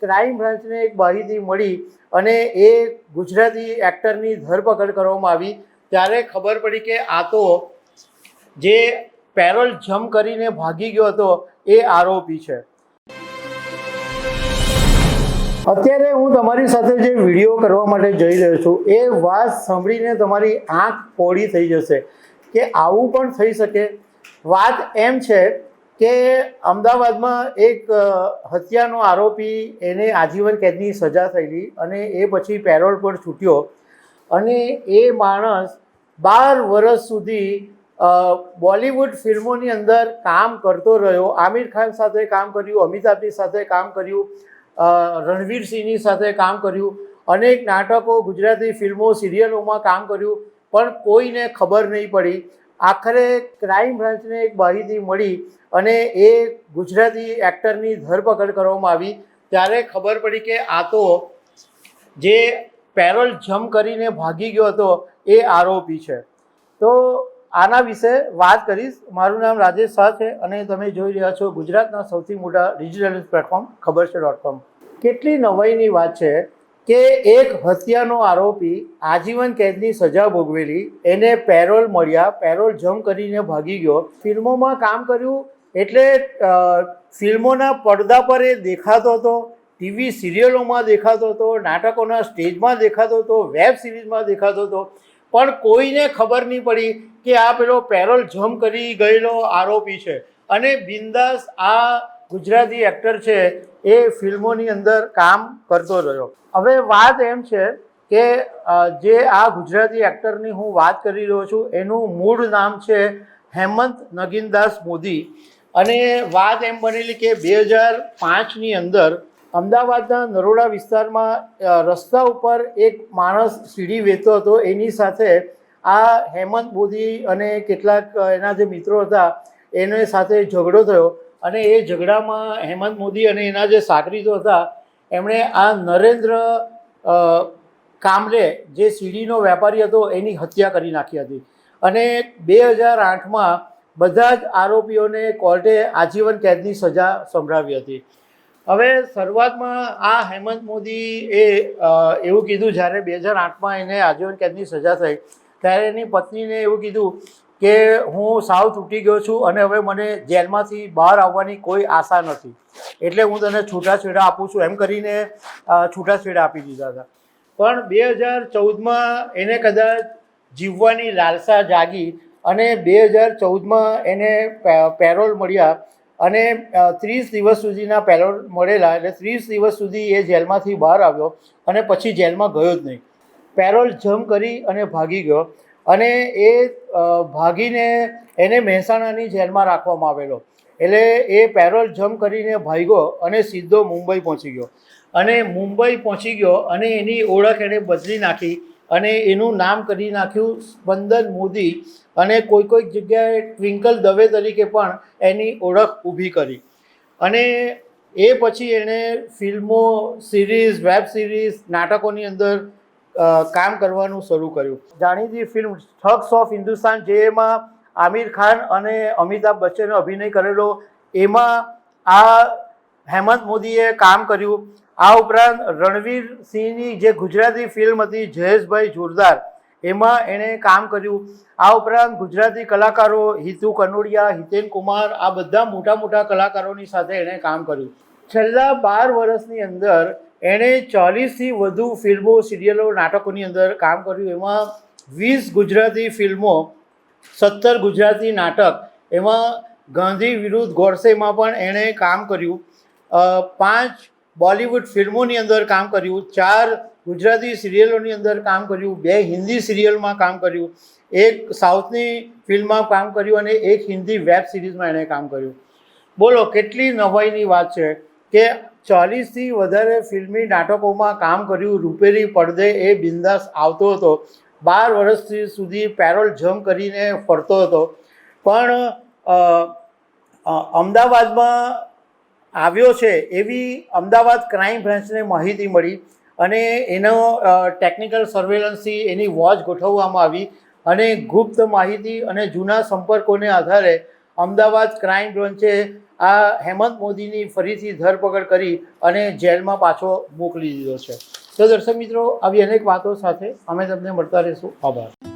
Crime બ્રાન્ચને એક માહિતી મળી અને એ ગુજરાતી એક્ટરની ધરપકડ કરવામાં આવી ત્યારે ખબર પડી કે આ તો જે પેરોલ જમ્પ કરીને ભાગી ગયો હતો એ આરોપી છે. અત્યારે હું તમારી સાથે જે વિડીયો કરવા માટે જઈ રહ્યો છું એ વાત સાંભળીને તમારી આંખ પોળી થઈ જશે કે આવું પણ થઈ શકે. વાત એમ છે કે અમદાવાદમાં એક હત્યાનો આરોપી એને આજીવન કેદની સજા થયેલી અને એ પછી પેરોલ પર છૂટ્યો અને એ માણસ 12 વર્ષ સુધી બોલિવૂડ ફિલ્મોની અંદર કામ કરતો રહ્યો. આમિર ખાન સાથે કામ કર્યું, અમિતાભની સાથે કામ કર્યું, રણવીર સિંહની સાથે કામ કર્યું, અનેક નાટકો, ગુજરાતી ફિલ્મો, સિરિયલોમાં કામ કર્યું, પણ કોઈને ખબર નહીં પડી. આખરે ક્રાઇમ બ્રાન્ચને એક માહિતી મળી અને એ ગુજરાતી એક્ટરની ધરપકડ કરવામાં આવી ત્યારે ખબર પડી કે આ તો જે પેરોલ જમ્પ કરીને ભાગી ગયો હતો એ આરોપી છે. તો આના વિશે વાત કરીશ. મારું નામ રાજેશ શાહ છે અને તમે જોઈ રહ્યા છો ગુજરાતના સૌથી મોટા ડિજિટલ પ્લેટફોર્મ ખબરછે.com. કેટલી નવાઈની વાત છે કે એક હત્યાનો આરોપી આજીવન કેદની સજા ભોગવેલી એને પેરોલ મળ્યા, પેરોલ જમ્પ કરીને ભાગી ગયો. ફિલ્મોમાં કામ કર્યું એટલે ફિલ્મોના પડદા પર એ દેખાતો હતો, ટીવી સિરિયલોમાં દેખાતો હતો, નાટકોના સ્ટેજમાં દેખાતો હતો, વેબ સિરીઝમાં દેખાતો હતો, પણ કોઈને ખબર નહીં પડી કે આ પેલો પેરોલ જમ્પ કરી ગયેલો આરોપી છે. અને બિંદાસ આ ગુજરાતી એક્ટર છે એ ફિલ્મોની અંદર કામ કરતો રહ્યો. હવે વાત એમ છે કે જે આ ગુજરાતી એક્ટરની હું વાત કરી રહ્યો છું એનું મૂળ નામ છે હેમંત નગીનદાસ મોદી. અને વાત એમ બનેલી કે 2005ની અંદર અમદાવાદના નરોડા વિસ્તારમાં રસ્તા ઉપર એક માણસ સીડી વેચતો હતો. એની સાથે આ હેમંત મોદી અને કેટલાક એના જે મિત્રો હતા એને સાથે ઝઘડો થયો અને એ ઝઘડામાં હેમંત મોદી અને એના જે સાગરીતો હતા એમણે આ નરેન્દ્ર કામલે જે સીડીનો વેપારી હતો એની હત્યા કરી નાખી હતી. અને 2008માં બધા જ આરોપીઓને કોર્ટે આજીવન કેદની સજા સંભળાવી હતી. હવે શરૂઆતમાં આ હેમંત મોદી એ એવું કીધું, જ્યારે 2008માં એને આજીવન કેદની સજા થઈ ત્યારે એની પત્નીને એવું કીધું કે હું સાવ તૂટી ગયો છું અને હવે મને જેલમાંથી બહાર આવવાની કોઈ આશા નથી, એટલે હું તને છૂટાછેડા આપું છું, એમ કરીને છૂટાછેડા આપી દીધા હતા. પણ 2014માં એને કદાચ જીવવાની લાલસા જાગી અને 2014માં એને પેરોલ મળ્યા અને 30 દિવસ સુધીના પેરોલ મળેલા. એટલે 30 દિવસ સુધી એ જેલમાંથી બહાર આવ્યો અને પછી જેલમાં ગયો જ નહીં. પેરોલ જમ્પ કરી અને ભાગી ગયો અને એ ભાગીને એને મહેસાણાની જેલમાં રાખવામાં આવેલો. એટલે એ પેરોલ જમ્પ કરીને ભાગ્યો અને સીધો મુંબઈ પહોંચી ગયો. અને મુંબઈ પહોંચી ગયો અને એની ઓળખ એણે બદલી નાખી અને એનું નામ કરી નાખ્યું સ્પંદન મોદી અને કોઈક જગ્યાએ ટ્વિંકલ દવે તરીકે પણ એની ઓળખ ઊભી કરી. અને એ પછી એણે ફિલ્મો, સિરીઝ, વેબ સિરીઝ, નાટકોની અંદર કામ કરવાનું શરૂ કર્યું. જાણીતી ફિલ્મ થગ્સ ઓફ હિન્દુસ્તાન, જેમાં આમિર ખાન અને અમિતાભ બચ્ચને અભિનય કરેલો, એમાં આ હેમંત મોદીએ કામ કર્યું. આ ઉપરાંત રણવીર સિંહની જે ગુજરાતી ફિલ્મ હતી જયેશભાઈ જોરદાર, એમાં એણે કામ કર્યું. આ ઉપરાંત ગુજરાતી કલાકારો હિતુ કનોડિયા, હિતેન કુમાર, આ બધા મોટા મોટા કલાકારોની સાથે એણે કામ કર્યું. છેલ્લા 12 વર્ષની અંદર એણે 40થી વધુ ફિલ્મો, સિરિયલો, નાટકોની અંદર કામ કર્યું. એમાં 20 ગુજરાતી ફિલ્મો, 17 ગુજરાતી નાટક, એમાં ગાંધી વિરુદ્ધ ગોડસેમાં પણ એણે કામ કર્યું. 5 બોલિવૂડ ફિલ્મોની અંદર કામ કર્યું, 4 ગુજરાતી સિરિયલોની અંદર કામ કર્યું, 2 હિન્દી સિરિયલમાં કામ કર્યું, 1 સાઉથની ફિલ્મમાં કામ કર્યું અને 1 હિન્દી વેબ સિરીઝમાં એણે કામ કર્યું. બોલો કેટલી નવાઈની વાત છે કે 40થી વધારે ફિલ્મી નાટકોમાં કામ કર્યું. રૂપેરી પડદે એ બિંદાસ આવતો હતો. 12 વર્ષ સુધી પેરોલ જમ્પ કરીને ફરતો હતો. પણ અમદાવાદમાં આવ્યો છે એવી અમદાવાદ ક્રાઇમ બ્રાન્ચને માહિતી મળી અને એનો ટેકનિકલ સર્વેલન્સથી એની વોચ ગોઠવવામાં આવી અને ગુપ્ત માહિતી અને જૂના સંપર્કોને આધારે અમદાવાદ ક્રાઇમ બ્રાન્ચે આ હેમંત મોદીની ફરીથી ધરપકડ કરી અને જેલમાં પાછો મોકલી દીધો છે. તો દર્શક મિત્રો, આવી અનેક વાતો સાથે અમે તમને મળતા રહીશું. આભાર.